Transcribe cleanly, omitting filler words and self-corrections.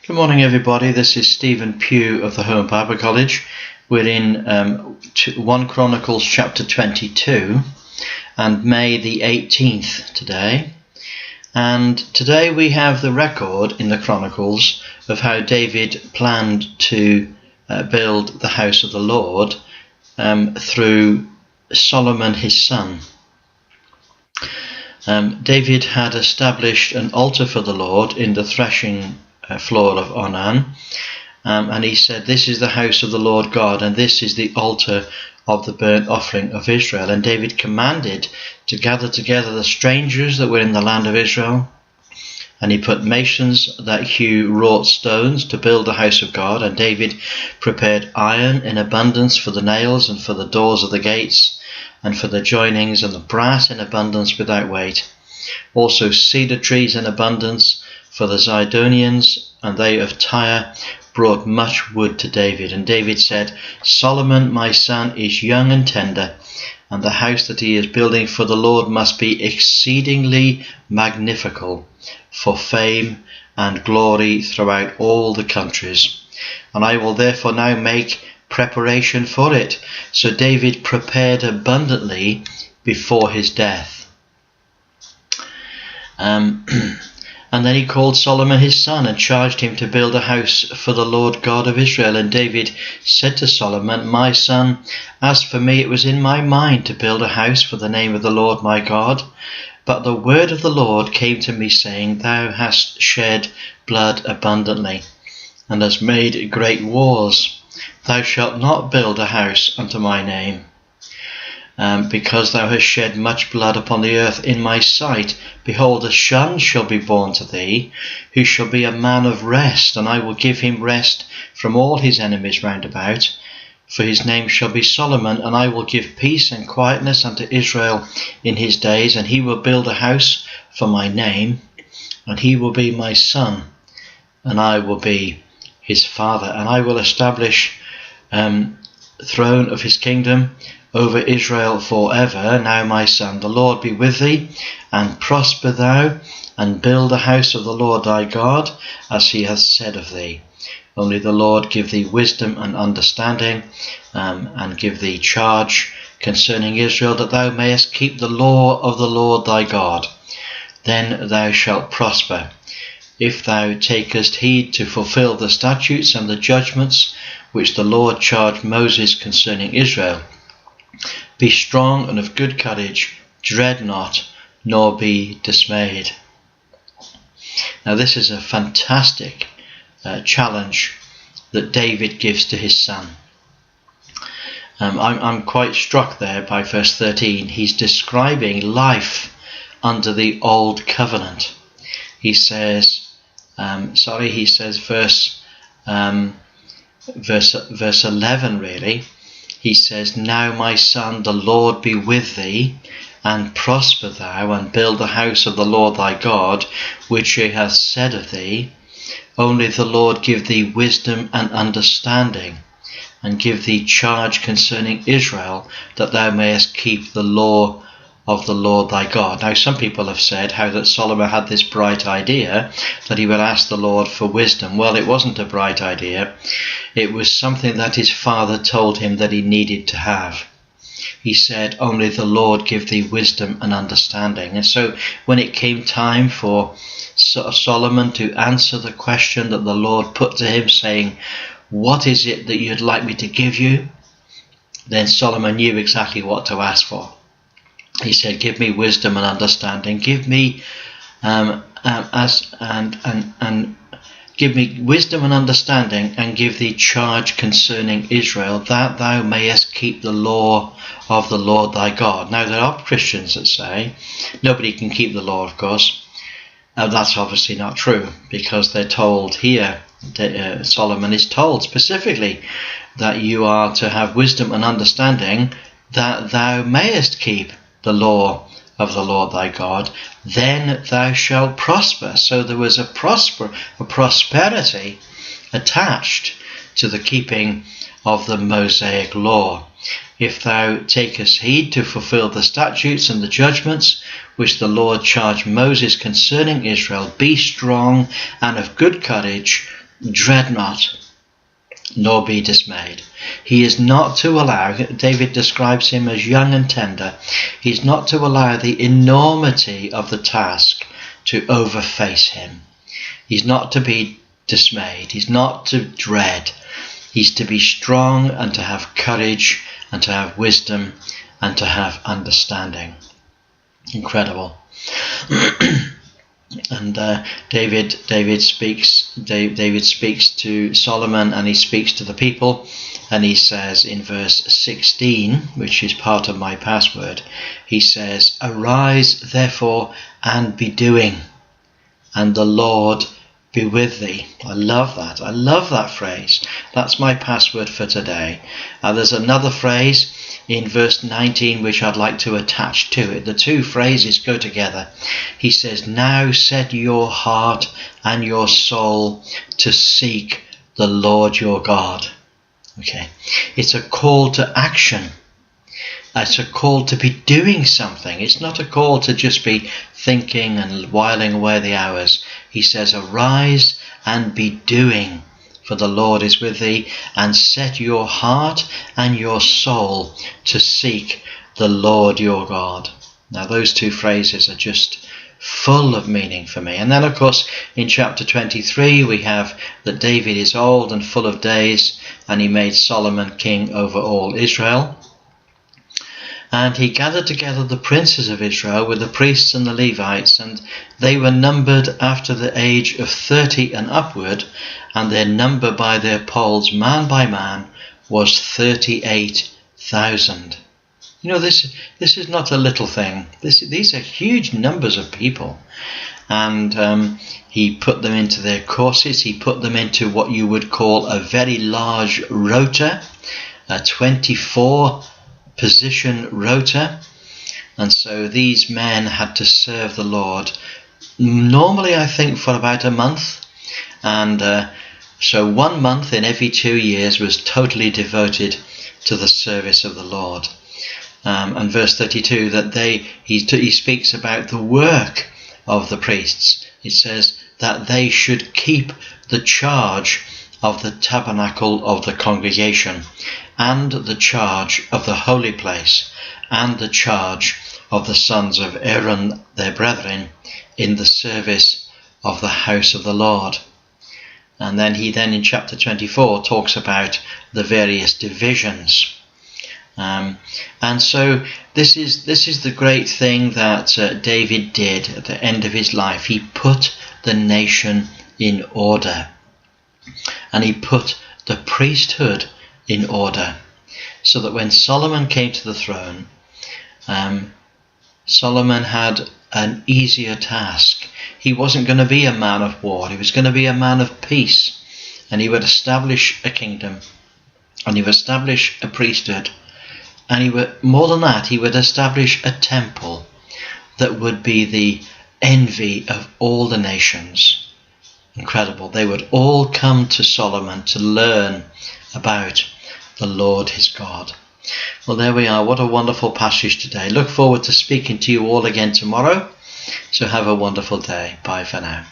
Good morning, everybody. This is Stephen Pugh of the Home Bible College. We're in 1 Chronicles chapter 22 and May the 18th today. And today we have the record in the Chronicles of how David planned to build the house of the Lord through Solomon his son. David had established an altar for the Lord in the threshing floor of Onan, and he said, "This is the house of the Lord God, and this is the altar of the burnt offering of Israel." And David commanded to gather together the strangers that were in the land of Israel, and he put masons that hew wrought stones to build the house of God. And David prepared iron in abundance for the nails and for the doors of the gates and for the joinings, and the brass in abundance without weight. Also cedar trees in abundance for the Zidonians, and they of Tyre brought much wood to David. And David said, "Solomon my son is young and tender, and the house that he is building for the Lord must be exceedingly magnifical, for fame and glory throughout all the countries. And I will therefore now make preparation for it." So David prepared abundantly before his death. And then he called Solomon his son and charged him to build a house for the Lord God of Israel. And David said to Solomon, "My son, as for me, it was in my mind to build a house for the name of the Lord my God. But the word of the Lord came to me, saying, Thou hast shed blood abundantly, and hast made great wars. Thou shalt not build a house unto my name. Because thou hast shed much blood upon the earth in my sight. Behold, a son shall be born to thee, who shall be a man of rest, and I will give him rest from all his enemies round about. For his name shall be Solomon, and I will give peace and quietness unto Israel in his days. And he will build a house for my name, and he will be my son, and I will be his father. And I will establish throne of his kingdom over Israel forever. Now, my son, the Lord be with thee, and prosper thou, and build the house of the Lord thy God, as he hath said of thee. Only the Lord give thee wisdom and understanding, and give thee charge concerning Israel, that thou mayest keep the law of the Lord thy God. Then thou shalt prosper, if thou takest heed to fulfill the statutes and the judgments which the Lord charged Moses concerning Israel. Be strong and of good courage, dread not, nor be dismayed." Now this is a fantastic challenge that David gives to his son. I'm quite struck there by verse 13. He's describing life under the old covenant. He says, verse 11 really. He says, "Now, my son, the Lord be with thee, and prosper thou, and build the house of the Lord thy God, which he hath said of thee. Only the Lord give thee wisdom and understanding, and give thee charge concerning Israel, that thou mayest keep the law of the Lord thy God." Now, some people have said how that Solomon had this bright idea that he would ask the Lord for wisdom. Well, it wasn't a bright idea. It was something that his father told him that he needed to have. He said, "Only the Lord give thee wisdom and understanding." And so when it came time for Solomon to answer the question that the Lord put to him, saying, "What is it that you'd like me to give you?" then Solomon knew exactly what to ask for. He said, "Give me wisdom and understanding. Give me give me wisdom and understanding, and give thee charge concerning Israel, that thou mayest keep the law of the Lord thy God." Now, there are Christians that say nobody can keep the law, of course. That's obviously not true, because they're told here, Solomon is told specifically that you are to have wisdom and understanding, that thou mayest keep the law of the Lord thy God, then thou shalt prosper. So there was a prosperity attached to the keeping of the Mosaic law. "If thou takest heed to fulfill the statutes and the judgments which the Lord charged Moses concerning Israel, be strong and of good courage, dread not, nor be dismayed. He is not to allow, David describes him as young and tender, he's not to allow the enormity of the task to overface him. He's not to be dismayed, he's not to dread, he's to be strong and to have courage and to have wisdom and to have understanding. Incredible. And David speaks to Solomon, and he speaks to the people, and he says in verse 16, which is part of my password, he says, "Arise therefore and be doing, and the Lord be with thee." I love that. I love that phrase. That's my password for today. There's another phrase in verse 19 which I'd like to attach to it. The two phrases go together. He says, "Now set your heart and your soul to seek the Lord your God." Okay, it's a call to action. It's a call to be doing something. It's not a call to just be thinking and whiling away the hours. He says, "Arise and be doing, for the Lord is with thee, and set your heart and your soul to seek the Lord your God." Now those two phrases are just full of meaning for me. And then of course in chapter 23 we have that David is old and full of days, and he made Solomon king over all Israel. And he gathered together the princes of Israel with the priests and the Levites, and they were numbered after the age of 30 and upward, and their number by their polls, man by man, was 38,000. You know, this is not a little thing. These are huge numbers of people. And he put them into their courses. He put them into what you would call a very large rota, a 24 position rota, and so these men had to serve the Lord normally I think for about a month, and so 1 month in every 2 years was totally devoted to the service of the Lord. And verse 32 that he speaks about the work of the priests. It says that they should keep the charge of the tabernacle of the congregation, and the charge of the holy place, and the charge of the sons of Aaron their brethren in the service of the house of the Lord. And then he in chapter 24 talks about the various divisions. And so this is the great thing that David did at the end of his life. He put the nation in order, and he put the priesthood in order, so that when Solomon came to the throne, Solomon had an easier task. He wasn't going to be a man of war. He was going to be a man of peace, and he would establish a kingdom, and he would establish a priesthood, and he would, more than that, he would establish a temple that would be the envy of all the nations. Incredible. They would all come to Solomon to learn about the Lord his God. Well, there we are. What a wonderful passage today. Look forward to speaking to you all again tomorrow. So have a wonderful day. Bye for now.